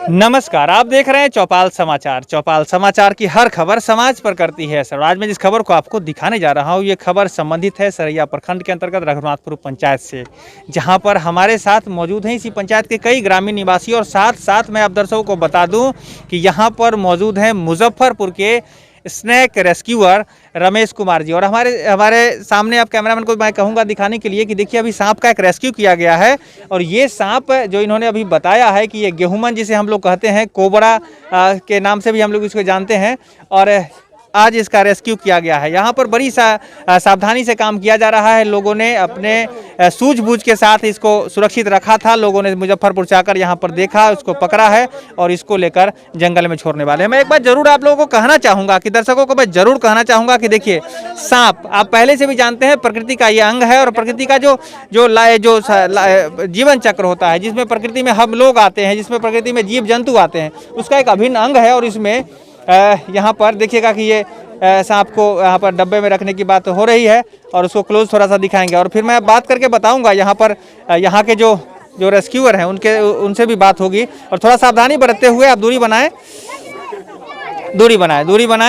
नमस्कार, आप देख रहे हैं चौपाल समाचार। चौपाल समाचार की हर खबर समाज पर करती है असर। आज मैं जिस खबर को आपको दिखाने जा रहा हूं, ये खबर संबंधित है सरैया प्रखंड के अंतर्गत रघुनाथपुर पंचायत से, जहां पर हमारे साथ मौजूद हैं इसी पंचायत के कई ग्रामीण निवासी। और साथ साथ मैं आप दर्शकों को बता दूं कि यहां पर मौजूद हैं मुजफ्फरपुर के स्नैक रेस्क्यूअर रमेश कुमार जी। और हमारे सामने आप कैमरामैन को मैं कहूँगा दिखाने के लिए कि देखिए अभी सांप का एक रेस्क्यू किया गया है। और ये सांप जो इन्होंने अभी बताया है कि ये गेहूमन जिसे हम लोग कहते हैं, कोबरा के नाम से भी हम लोग इसको जानते हैं, और आज इसका रेस्क्यू किया गया है। यहाँ पर बड़ी सावधानी से काम किया जा रहा है। लोगों ने अपने सूझबूझ के साथ इसको सुरक्षित रखा था। लोगों ने मुजफ्फरपुर से आकर यहाँ पर देखा, उसको पकड़ा है और इसको लेकर जंगल में छोड़ने वाले हैं। मैं एक बार जरूर आप लोगों को कहना चाहूँगा कि दर्शकों को मैं जरूर कहना चाहूँगा कि देखिए, सांप आप पहले से भी जानते हैं प्रकृति का ये अंग है। और प्रकृति का जो जीवन चक्र होता है, जिसमें प्रकृति में हम लोग आते हैं, जिसमें प्रकृति में जीव जंतु आते हैं, उसका एक अभिन्न अंग है। और इसमें यहाँ पर देखिएगा कि ये सांप को यहाँ पर डब्बे में रखने की बात हो रही है और उसको क्लोज थोड़ा सा दिखाएंगे। और फिर मैं बात करके बताऊंगा यहाँ पर यहाँ के जो रेस्क्यूअर हैं उनसे भी बात होगी। और थोड़ा सावधानी बरतते हुए आप दूरी बनाएं।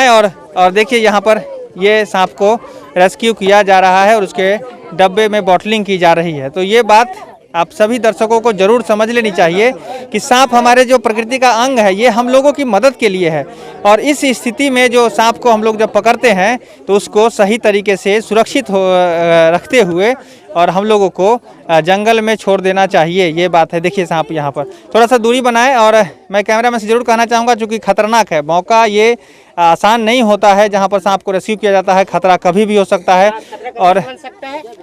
और देखिए यहाँ पर ये सांप को रेस्क्यू किया जा रहा है और उसके डब्बे में बॉटलिंग की जा रही है। तो ये बात आप सभी दर्शकों को जरूर समझ लेनी चाहिए कि सांप हमारे जो प्रकृति का अंग है, ये हम लोगों की मदद के लिए है। और इस स्थिति में जो सांप को हम लोग जब पकड़ते हैं तो उसको सही तरीके से सुरक्षित रखते हुए और हम लोगों को जंगल में छोड़ देना चाहिए, ये बात है। देखिए सांप यहाँ पर थोड़ा सा दूरी बनाएं। और मैं कैमरामैन से जरूर कहना चाहूँगा, चूँकि खतरनाक है, मौका ये आसान नहीं होता है जहाँ पर सांप को रेस्क्यू किया जाता है। खतरा कभी भी हो सकता है।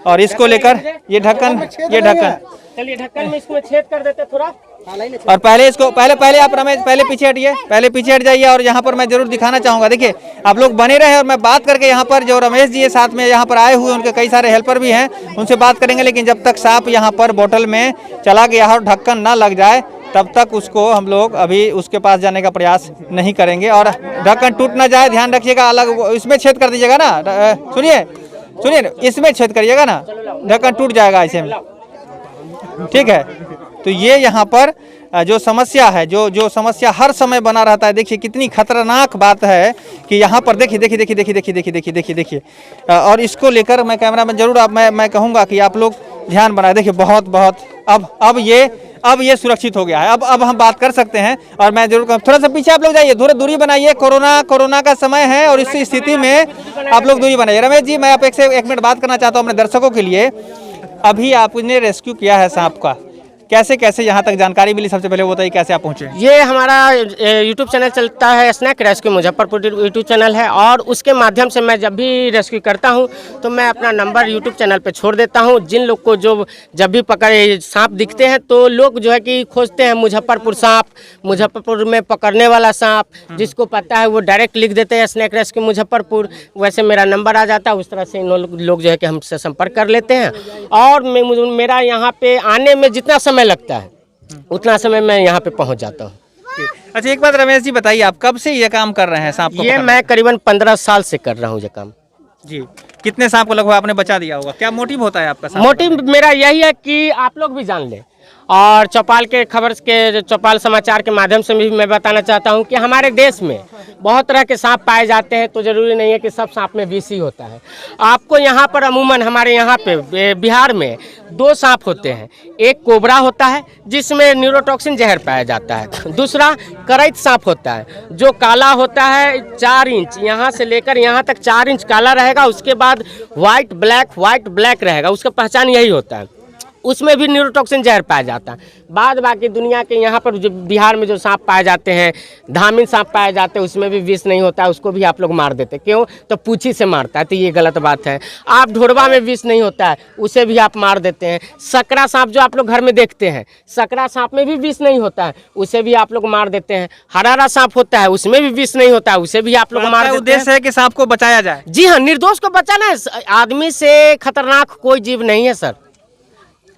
और इसको लेकर ये ढक्कन चलिए ढक्कन में इसको छेद कर देते थोड़ा। और पहले आप रमेश पहले पीछे हट जाइए। और यहाँ पर मैं जरूर दिखाना चाहूँगा, देखिए आप लोग बने रहे और मैं बात करके यहाँ पर जो रमेश जी साथ में यहाँ पर आए हुए, उनके कई सारे हेल्पर भी हैं, उनसे बात करेंगे। लेकिन जब तक सांप यहाँ पर बोतल में चला गया और ढक्कन ना लग जाए, तब तक उसको हम लोग अभी उसके पास जाने का प्रयास नहीं करेंगे। और ढक्कन टूट ना जाए, ध्यान रखिएगा। अलग इसमें छेद कर दीजिएगा ना, सुनिए इसमें छेद करिएगा ना, ढक्कन टूट जाएगा ऐसे में, ठीक है। तो ये यहाँ पर जो समस्या है, जो समस्या हर समय बना रहता है, देखिए कितनी खतरनाक बात है कि यहाँ पर देखिए। और इसको लेकर मैं कैमरामैन जरूर मैं कहूँगा कि आप लोग ध्यान बनाए। देखिए बहुत अब ये सुरक्षित हो गया है। अब हम बात कर सकते हैं। और मैं जरूर थोड़ा सा पीछे आप लोग जाइए, थोड़ा दूरी बनाइए। कोरोना का समय है और इस स्थिति में आप लोग दूरी बनाइए। रमेश जी, मैं आप एक मिनट बात करना चाहता हूँ अपने दर्शकों के लिए। अभी आपने रेस्क्यू किया है सांप का, कैसे यहाँ तक जानकारी मिली? सबसे पहले वो बताइए कैसे आप पहुँचे? ये हमारा यूट्यूब चैनल चलता है, snack rescue Muzaffarpur YouTube channel है। और उसके माध्यम से मैं जब भी रेस्क्यू करता हूँ तो मैं अपना नंबर यूट्यूब चैनल पे छोड़ देता हूँ। जिन लोग को जब भी पकड़े सांप दिखते हैं तो लोग जो है कि खोजते हैं मुजफ्फरपुर सांप, मुजफ्फरपुर में पकड़ने वाला सांप, जिसको पता है वो डायरेक्ट लिख देते हैं स्नैक रेस्क्यू मुजफ्फरपुर। वैसे मेरा नंबर आ जाता है, उस तरह से लोग जो है कि हमसे संपर्क कर लेते हैं। और मेरा यहाँ पे आने में जितना समय लगता है उतना समय मैं यहाँ पे पहुँच जाता हूँ। अच्छा, एक बात रमेश जी बताइए, आप कब से ये काम कर रहे हैं सांप को? ये मैं करीबन 15 साल से कर रहा हूँ ये काम जी। कितने सांप को लगभग आपने बचा दिया होगा? क्या मोटिव होता है आपका? मोटिव मेरा यही है कि आप लोग भी जान लें। और चौपाल समाचार के माध्यम से भी मैं बताना चाहता हूं कि हमारे देश में बहुत तरह के सांप पाए जाते हैं, तो ज़रूरी नहीं है कि सब सांप में विष ही होता है। आपको यहाँ पर अमूमन हमारे यहाँ पे बिहार में 2 सांप होते हैं। एक कोबरा होता है जिसमें न्यूरोटॉक्सिन जहर पाया जाता है। दूसरा करैत सांप होता है जो काला होता है, 4 इंच यहाँ से लेकर यहाँ तक 4 इंच काला रहेगा। उसके बाद वाइट ब्लैक रहेगा, उसका पहचान यही होता है। उसमें भी न्यूरोटॉक्सिन जहर पाया जाता है। बाकी दुनिया के यहाँ पर जो बिहार में जो सांप पाए जाते हैं, धामिन सांप पाए जाते हैं, उसमें भी विष नहीं होता है, उसको भी आप लोग मार देते। क्यों? तो पूंछी से मारता है, तो ये गलत बात है। आप ढोरवा में विष नहीं होता है, उसे भी आप मार देते हैं। सकरा सांप जो आप लोग घर में देखते हैं, सकरा सांप में भी विष नहीं होता है, उसे भी आप लोग मार देते हैं। हरारा सांप होता है, उसमें भी विष नहीं होता है, उसे भी आप लोग मार देते हैं। उद्देश्य है कि सांप को बचाया जाए। जी हाँ, निर्दोष को बचाना है। आदमी से खतरनाक कोई जीव नहीं है सर।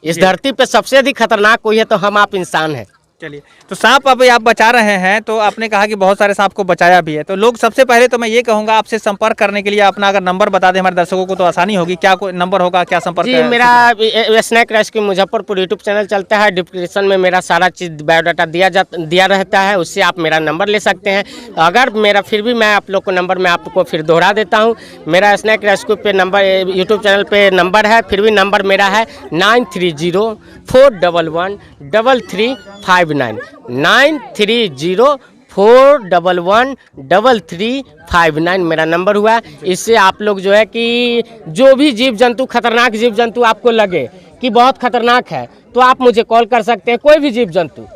इस धरती पे सबसे अधिक खतरनाक कोई है तो हम आप इंसान हैं। चलिए, तो सांप अभी आप बचा रहे हैं, तो आपने कहा कि बहुत सारे सांप को बचाया भी है, तो लोग सबसे पहले तो मैं ये कहूँगा आपसे संपर्क करने के लिए अपना अगर नंबर बता दें हमारे दर्शकों को तो आसानी होगी। क्या कोई नंबर होगा, क्या संपर्क? जी, मेरा snack rescue Muzaffarpur YouTube channel चलता है, डिस्क्रिप्शन में मेरा सारा चीज़ बायोडाटा दिया रहता है, उससे आप मेरा नंबर ले सकते हैं। अगर मेरा फिर भी मैं आप लोग को नंबर मैं आपको फिर दोहरा देता हूँ। मेरा स्नैक रेस्क्यू पे नंबर यूट्यूब चैनल पे नंबर है, फिर भी नंबर मेरा है 9304113359 9304113359 मेरा नंबर हुआ है। इससे आप लोग जो है कि जो भी जीव जंतु, खतरनाक जीव जंतु आपको लगे कि बहुत खतरनाक है, तो आप मुझे कॉल कर सकते हैं। कोई भी जीव जंतु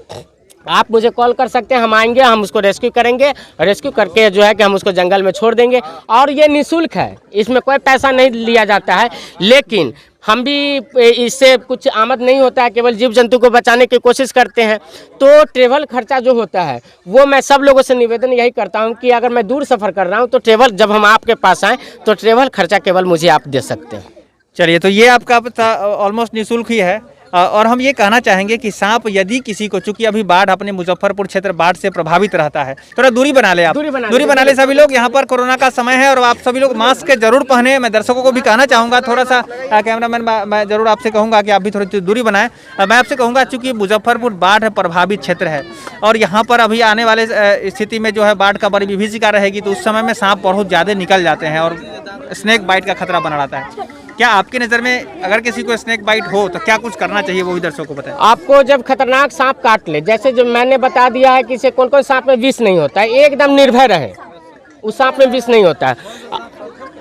आप मुझे कॉल कर सकते हैं, हम आएंगे, हम उसको रेस्क्यू करेंगे, रेस्क्यू करके जो है कि हम उसको जंगल में छोड़ देंगे। और ये निःशुल्क है, इसमें कोई पैसा नहीं लिया जाता है, लेकिन हम भी इससे कुछ आमद नहीं होता है, केवल जीव जंतु को बचाने की कोशिश करते हैं। तो ट्रेवल खर्चा जो होता है वो मैं सब लोगों से निवेदन यही करता हूं कि अगर मैं दूर सफ़र कर रहा हूं तो ट्रेवल, जब हम आपके पास आएँ तो ट्रेवल खर्चा केवल मुझे आप दे सकते हैं। चलिए, तो ये आपका ऑलमोस्ट निःशुल्क ही है। और हम ये कहना चाहेंगे कि सांप यदि किसी को, चूंकि अभी बाढ़ अपने मुजफ्फरपुर क्षेत्र बाढ़ से प्रभावित रहता है, थोड़ा दूरी बना ले आप, दूरी बना ले सभी लोग। यहाँ पर कोरोना का समय है और आप सभी लोग मास्क जरूर पहने। मैं दर्शकों को भी कहना चाहूँगा, थोड़ा सा कैमरामैन मैं जरूर आपसे कहूँगा कि आप भी थोड़ी दूरी बनाएं। मैं आपसे कहूँगा, चूँकि मुजफ्फरपुर बाढ़ प्रभावित क्षेत्र है और यहाँ पर अभी आने वाले स्थिति में जो है बाढ़ का बड़ी विभीषिका रहेगी, तो उस समय में सांप बहुत ज़्यादा निकल जाते हैं और स्नेक बाइट का खतरा बना रहता है। क्या आपकी नज़र में अगर किसी को स्नेक बाइट हो तो क्या कुछ करना चाहिए, वो भी दर्शकों को बताएं। आपको जब खतरनाक सांप काट ले, जैसे जो मैंने बता दिया है कि इसे कौन कौन सांप में विष नहीं होता है, एकदम निर्भय रहे, उस सांप में विष नहीं होता है।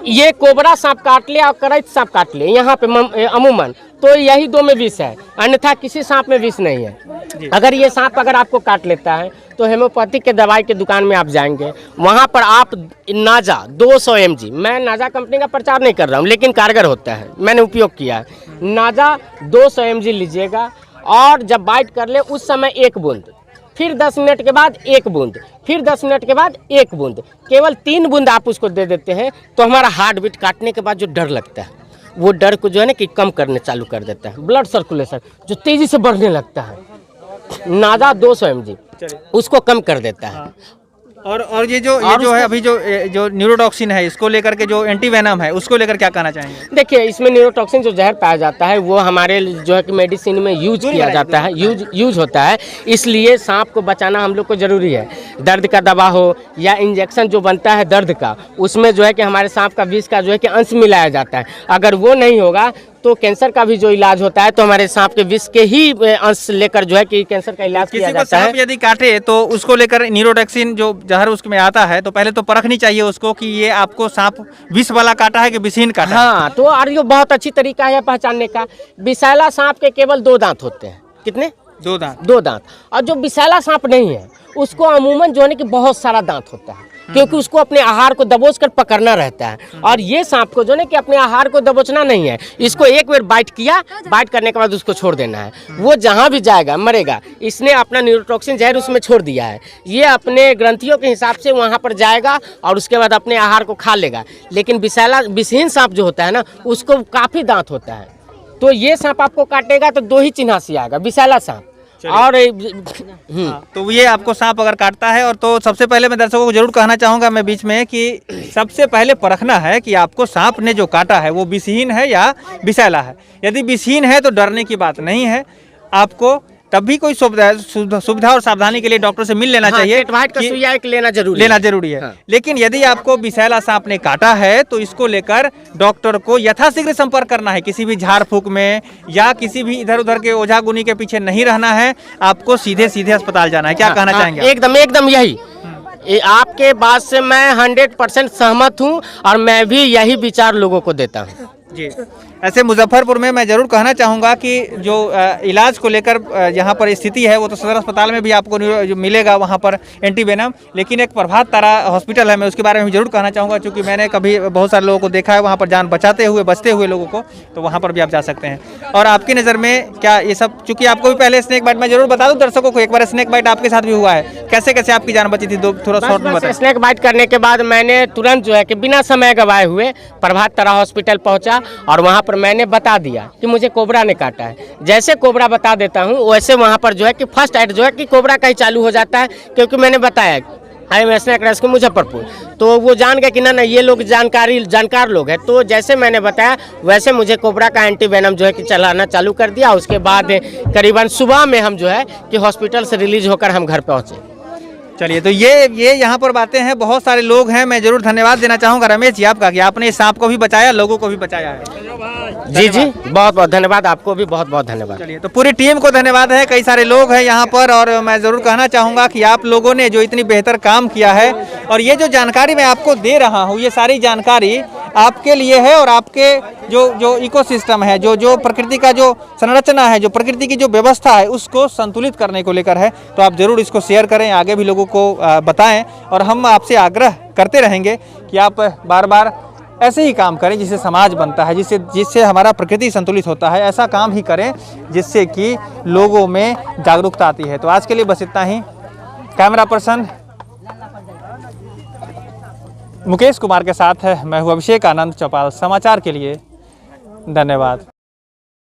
ये कोबरा सांप काट ले और करैत सांप काट ले, यहाँ पे अमूमन तो यही दो में विष है, अन्यथा किसी सांप में विष नहीं है। अगर ये सांप अगर आपको काट लेता है तो हेमोपैथिक के दवाई के दुकान में आप जाएंगे, वहाँ पर आप नाजा 200 mg, मैं नाजा कंपनी का प्रचार नहीं कर रहा हूँ लेकिन कारगर होता है, मैंने उपयोग किया है, नाजा 200 mg लीजिएगा और जब बाइट कर ले उस समय 1 बूंद, फिर 10 मिनट के बाद 1 बूंद, फिर 10 मिनट के बाद 1 बूंद, केवल 3 बूंद आप उसको दे देते हैं तो हमारा हार्ट बीट काटने के बाद जो डर लगता है वो डर को जो है ना कि कम करने चालू कर देता है। ब्लड सर्कुलेशन जो तेज़ी से बढ़ने लगता है, नाजा 200 mg उसको कम कर देता है। और ये जो है अभी जो न्यूरोटॉक्सिन है, इसको लेकर के जो एंटीवेनम है उसको लेकर क्या कहना चाहेंगे? देखिए, इसमें न्यूरोटॉक्सिन जो जहर पाया जाता है वो हमारे जो है कि मेडिसिन में यूज किया जाता है, यूज होता है, इसलिए सांप को बचाना हम लोग को ज़रूरी है। दर्द का दवा हो या इंजेक्शन जो बनता है दर्द का, उसमें जो है कि हमारे सांप का विष का जो है कि अंश मिलाया जाता है। अगर वो नहीं होगा तो कैंसर का भी जो इलाज होता है तो हमारे सांप के विष के ही अंश लेकर जो है कि कैंसर का इलाज किया जाता है। सांप यदि काटे तो उसको लेकर न्यूरोटॉक्सिन जो जहर उसमें आता है तो पहले तो परखनी चाहिए उसको कि ये आपको सांप विष वाला काटा है कि विषहीन काटा है। हाँ, तो और ये बहुत अच्छी तरीका है पहचानने का। विषैला सांप के केवल 2 दांत होते हैं। कितने? 2 दांत। 2 दांत। और जो विषैला सांप नहीं है उसको अमूमन जो है कि बहुत सारा दांत होता है, क्योंकि उसको अपने आहार को दबोच कर पकड़ना रहता है। और ये सांप को जो है कि अपने आहार को दबोचना नहीं है, इसको एक बार बाइट किया, बाइट करने के बाद उसको छोड़ देना है, वो जहाँ भी जाएगा मरेगा। इसने अपना न्यूरोटॉक्सिन जहर उसमें छोड़ दिया है, ये अपने ग्रंथियों के हिसाब से वहाँ पर जाएगा और उसके बाद अपने आहार को खा लेगा। लेकिन विषहीन सांप जो होता है ना, उसको काफ़ी दांत होता है, तो ये सांप आपको काटेगा तो 2 ही चिन्हासी आएगा, विषैला सांप। और तो ये आपको सांप अगर काटता है और तो सबसे पहले मैं दर्शकों को जरूर कहना चाहूँगा मैं बीच में कि सबसे पहले परखना है कि आपको सांप ने जो काटा है वो विषहीन है या विषैला है। यदि विषहीन है तो डरने की बात नहीं है, आपको तब भी कोई सुविधा और सावधानी के लिए डॉक्टर से मिल लेना चाहिए। टेटवाइट का सुइया एक लेना जरूरी है। लेकिन यदि आपको विषैला सांप ने काटा है तो इसको लेकर डॉक्टर को यथाशीघ्र संपर्क करना है। किसी भी झाड़ फूक में या किसी भी इधर उधर के ओझा गुनी के पीछे नहीं रहना है, आपको सीधे सीधे अस्पताल जाना है। क्या कहना चाहेंगे? एकदम यही आपके बात से मैं 100% सहमत हूँ और मैं भी यही विचार लोगों को देता हूँ जी। ऐसे मुजफ्फरपुर में मैं ज़रूर कहना चाहूँगा कि जो इलाज को लेकर यहाँ पर स्थिति है वो तो सदर अस्पताल में भी आपको जो मिलेगा वहाँ पर एंटीवेनम, लेकिन एक प्रभात तारा हॉस्पिटल है, मैं उसके बारे में ज़रूर कहना चाहूँगा क्योंकि मैंने कभी बहुत सारे लोगों को देखा है वहाँ पर जान बचते हुए लोगों को, तो वहाँ पर भी आप जा सकते हैं। और आपकी नज़र में क्या ये सब, चूँकि आपको भी पहले स्नेक बाइट, मैं जरूर बता दूँ दर्शकों को, एक बार स्नेक बाइट आपके साथ भी हुआ है, कैसे कैसे आपकी जान बची थी, थोड़ा शॉर्ट में बताएं। स्नेक बाइट करने के बाद मैंने तुरंत जो है कि बिना समय गवाए हुए प्रभात तारा हॉस्पिटल पहुँचा और वहाँ पर पर मैंने बता दिया कि मुझे कोबरा ने काटा है, जैसे कोबरा बता देता हूँ वैसे वहाँ पर जो है कि फर्स्ट एड जो है कि कोबरा का ही चालू हो जाता है, क्योंकि मैंने बताया I am snake rescue Muzaffarpur, तो वो जान गए कि ना ये लोग जानकार लोग हैं। तो जैसे मैंने बताया वैसे मुझे कोबरा का एंटी वेनम जो है कि चलाना चालू कर दिया। उसके बाद करीबन सुबह में हम जो है कि हॉस्पिटल से रिलीज होकर हम घर पहुँचे। चलिए, तो ये यहाँ पर बातें हैं, बहुत सारे लोग हैं। मैं जरूर धन्यवाद देना चाहूँगा रमेश जी आपका कि आपने इस सांप को भी बचाया, लोगों को भी बचाया है। जी बहुत बहुत धन्यवाद, आपको भी बहुत बहुत धन्यवाद। चलिए, तो पूरी टीम को धन्यवाद है, कई सारे लोग हैं यहाँ पर। और मैं ज़रूर कहना चाहूँगा कि आप लोगों ने जो इतनी बेहतर काम किया है और ये जो जानकारी मैं आपको दे रहा हूँ, ये सारी जानकारी आपके लिए है और आपके जो इकोसिस्टम है, जो प्रकृति का जो संरचना है, जो प्रकृति की जो व्यवस्था है, उसको संतुलित करने को लेकर है। तो आप ज़रूर इसको शेयर करें, आगे भी लोगों को बताएं। और हम आपसे आग्रह करते रहेंगे कि आप बार बार ऐसे ही काम करें जिससे समाज बनता है, जिससे हमारा प्रकृति संतुलित होता है। ऐसा काम ही करें जिससे कि लोगों में जागरूकता आती है। तो आज के लिए बस इतना ही। कैमरा पर्सन मुकेश कुमार के साथ है, मैं हूँ अभिषेक आनंद। चौपाल समाचार के लिए धन्यवाद।